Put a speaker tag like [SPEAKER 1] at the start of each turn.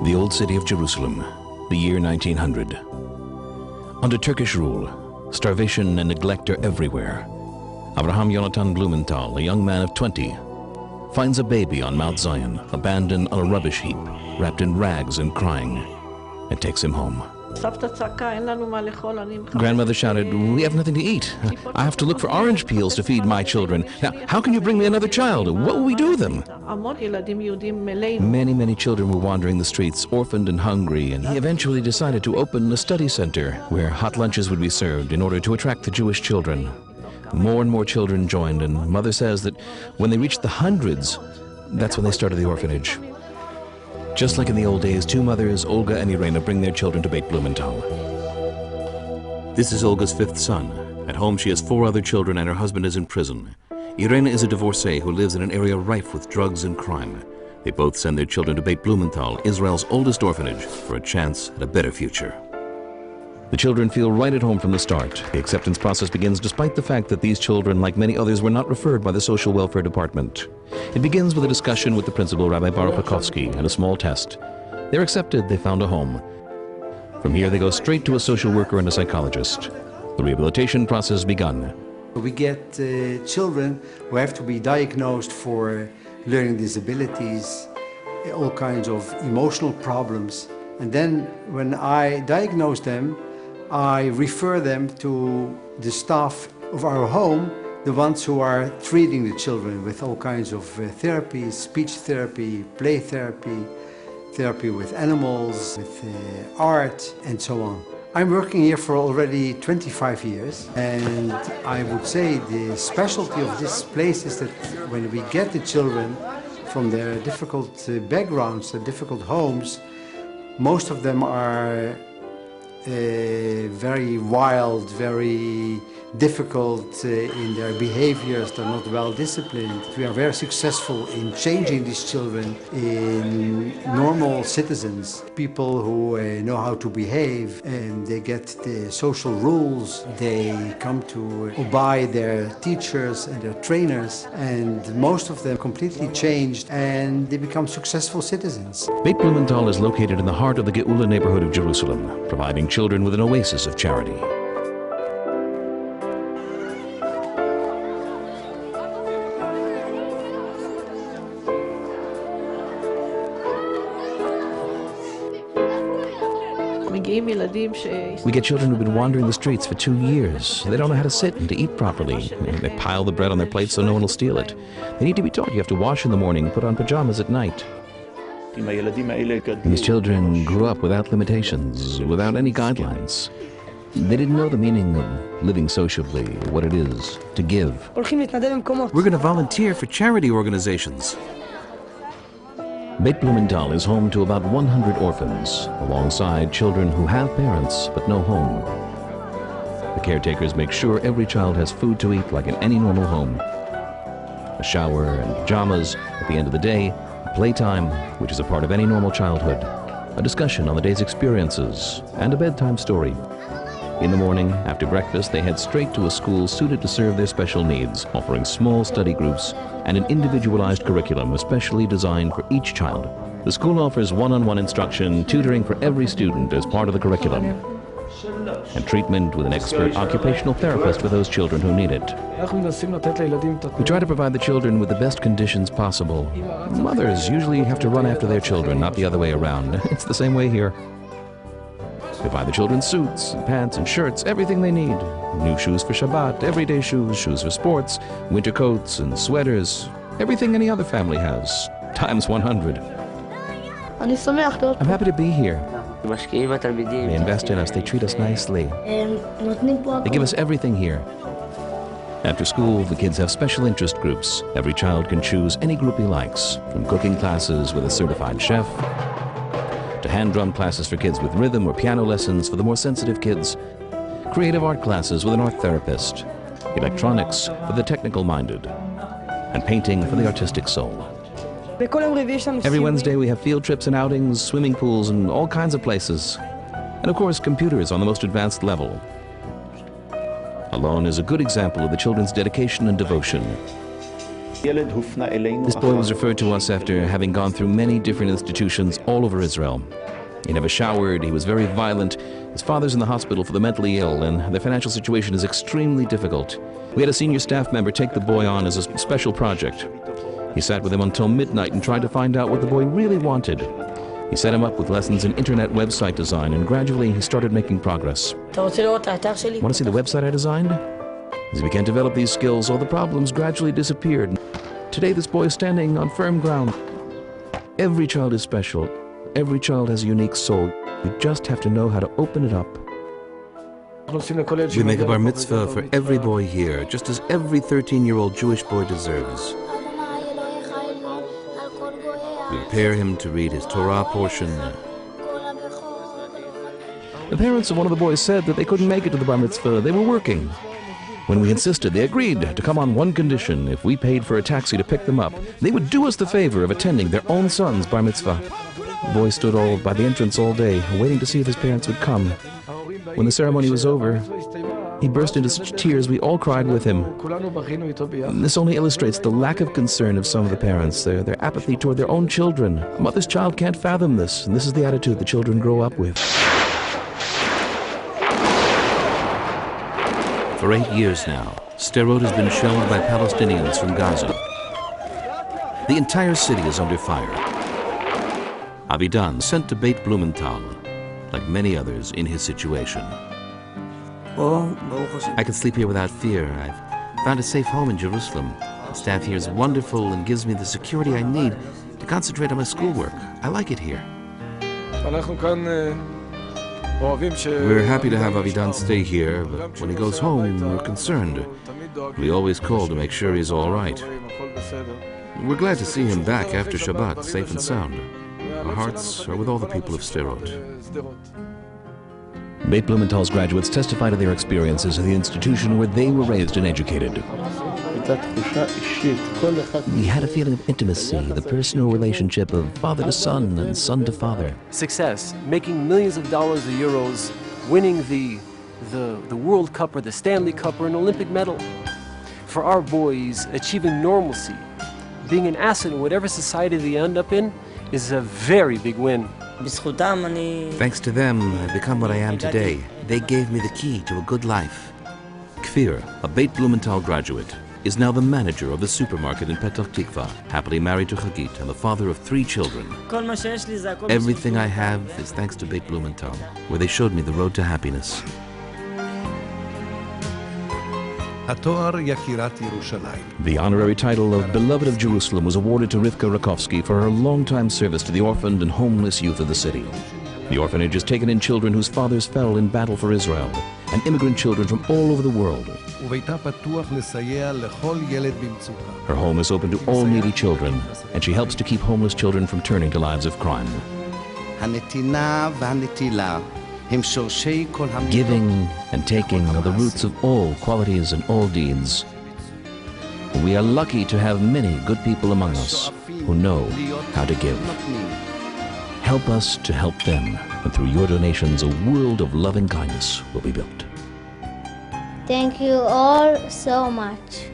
[SPEAKER 1] The old city of Jerusalem, the year 1900. Under Turkish rule, starvation and neglect are everywhere. Abraham Yonatan Blumenthal, a young man of 20, finds a baby on Mount Zion, abandoned on a rubbish heap, wrapped in rags and crying, and takes him home. Grandmother shouted, "We have nothing to eat. I have to look for orange peels to feed my children. Now, how can you bring me another child? What will we do with them?" Many children were wandering the streets, orphaned and hungry, and he eventually decided to open a study center where hot lunches would be served in order to attract the Jewish children. More and more children joined, and Mother says that when they reached the hundreds, that's when they started the orphanage. Just like in the old days, two mothers, Olga and Irena, bring their children to Beit Blumenthal. This is Olga's fifth son. At home, she has 4 other children and her husband is in prison. Irena is a divorcee who lives in an area rife with drugs and crime. They both send their children to Beit Blumenthal, Israel's oldest orphanage, for a chance at a better future. The children feel right at home from the start. The acceptance process begins despite the fact that these children, like many others, were not referred by the Social Welfare Department. It begins with a discussion with the principal, Rabbi Baruch Pakowski, and a small test. They're accepted, they found a home. From here, they go straight to a social worker and a psychologist. The rehabilitation process begun.
[SPEAKER 2] We get children who have to be diagnosed for learning disabilities, all kinds of emotional problems. And then when I diagnose them, I refer them to the staff of our home, the ones who are treating the children with all kinds of therapies, speech therapy, play therapy, therapy with animals, with art, and so on. I'm working here for already 25 years, and I would say the specialty of this place is that when we get the children from their difficult backgrounds, their difficult homes, most of them are very wild, very difficult in their behaviors. They're not well disciplined. We are very successful in changing these children in normal citizens, people who know how to behave, and they get the social rules. They come to obey their teachers and their trainers, and most of them completely changed, and they become successful citizens.
[SPEAKER 1] Beit Blumenthal is located in the heart of the Geula neighborhood of Jerusalem, providing children with an oasis of charity. We get children who've been wandering the streets for 2 years. They don't know how to sit and to eat properly. They pile the bread on their plates so no one will steal it. They need to be taught you have to wash in the morning, put on pajamas at night. These children grew up without limitations, without any guidelines. They didn't know the meaning of living sociably, what it is to give. We're going to volunteer for charity organizations. Beit Blumenthal is home to about 100 orphans, alongside children who have parents but no home. The caretakers make sure every child has food to eat like in any normal home. A shower and pajamas at the end of the day, playtime, which is a part of any normal childhood, a discussion on the day's experiences, and a bedtime story. In the morning, after breakfast, they head straight to a school suited to serve their special needs, offering small study groups and an individualized curriculum especially designed for each child. The school offers one-on-one instruction, tutoring for every student as part of the curriculum, and treatment with an expert occupational therapist for those children who need it. We try to provide the children with the best conditions possible. Mothers usually have to run after their children, not the other way around. It's the same way here. We buy the children suits, and pants, and shirts, everything they need. New shoes for Shabbat, everyday shoes, shoes for sports, winter coats and sweaters, everything any other family has, times 100. I'm happy to be here. They invest in us, they treat us nicely. They give us everything here. After school, the kids have special interest groups. Every child can choose any group he likes, from cooking classes with a certified chef, to hand drum classes for kids with rhythm or piano lessons for the more sensitive kids, creative art classes with an art therapist, electronics for the technical-minded, and painting for the artistic soul. Every Wednesday we have field trips and outings, swimming pools, and all kinds of places. And of course, computers on the most advanced level. Alon is a good example of the children's dedication and devotion. This boy was referred to us after having gone through many different institutions all over Israel. He never showered, he was very violent. His father's in the hospital for the mentally ill, and their financial situation is extremely difficult. We had a senior staff member take the boy on as a special project. He sat with him until midnight and tried to find out what the boy really wanted. He set him up with lessons in internet website design, and gradually he started making progress. Want to see the website I designed? As he began to develop these skills, all the problems gradually disappeared. Today this boy is standing on firm ground. Every child is special. Every child has a unique soul. You just have to know how to open it up. We make a bar mitzvah for every boy here, just as every 13-year-old Jewish boy deserves. We prepare him to read his Torah portion. The parents of one of the boys said that they couldn't make it to the bar mitzvah. They were working. When we insisted, they agreed to come on one condition. If we paid for a taxi to pick them up, they would do us the favor of attending their own son's bar mitzvah. The boy stood by the entrance all day, waiting to see if his parents would come. When the ceremony was over, he burst into such tears we all cried with him. This only illustrates the lack of concern of some of the parents, their apathy toward their own children. A mother's child can't fathom this, and this is the attitude the children grow up with. For 8 years now, Sderot has been shelled by Palestinians from Gaza. The entire city is under fire. Avidan sent to Beit Blumenthal, like many others in his situation. I can sleep here without fear. I've found a safe home in Jerusalem. The staff here is wonderful and gives me the security I need to concentrate on my schoolwork. I like it here. We're happy to have Avidan stay here, but when he goes home, we're concerned. We always call to make sure he's all right. We're glad to see him back after Shabbat, safe and sound. Our hearts are with all the people of Sderot. Beit Blumenthal's graduates testify to their experiences at the institution where they were raised and educated. We had a feeling of intimacy, the personal relationship of father to son and son to father.
[SPEAKER 3] Success, making millions of dollars or euros, winning the World Cup or the Stanley Cup or an Olympic medal. For our boys, achieving normalcy, being an asset in whatever society they end up in, is a very big win.
[SPEAKER 1] Thanks to them, I've become what I am today. They gave me the key to a good life. Kfir, a Beit Blumenthal graduate, is now the manager of the supermarket in Petah Tikva, happily married to Chagit and the father of 3 children. Everything I have is thanks to Beit Blumenthal, where they showed me the road to happiness. The honorary title of Beloved of Jerusalem was awarded to Rivka Rakovsky for her longtime service to the orphaned and homeless youth of the city. The orphanage has taken in children whose fathers fell in battle for Israel, and immigrant children from all over the world. Her home is open to all needy children, and she helps to keep homeless children from turning to lives of crime. Giving and taking are the roots of all qualities and all deeds. We are lucky to have many good people among us who know how to give. Help us to help them, and through your donations, a world of loving kindness will be built.
[SPEAKER 4] Thank you all so much.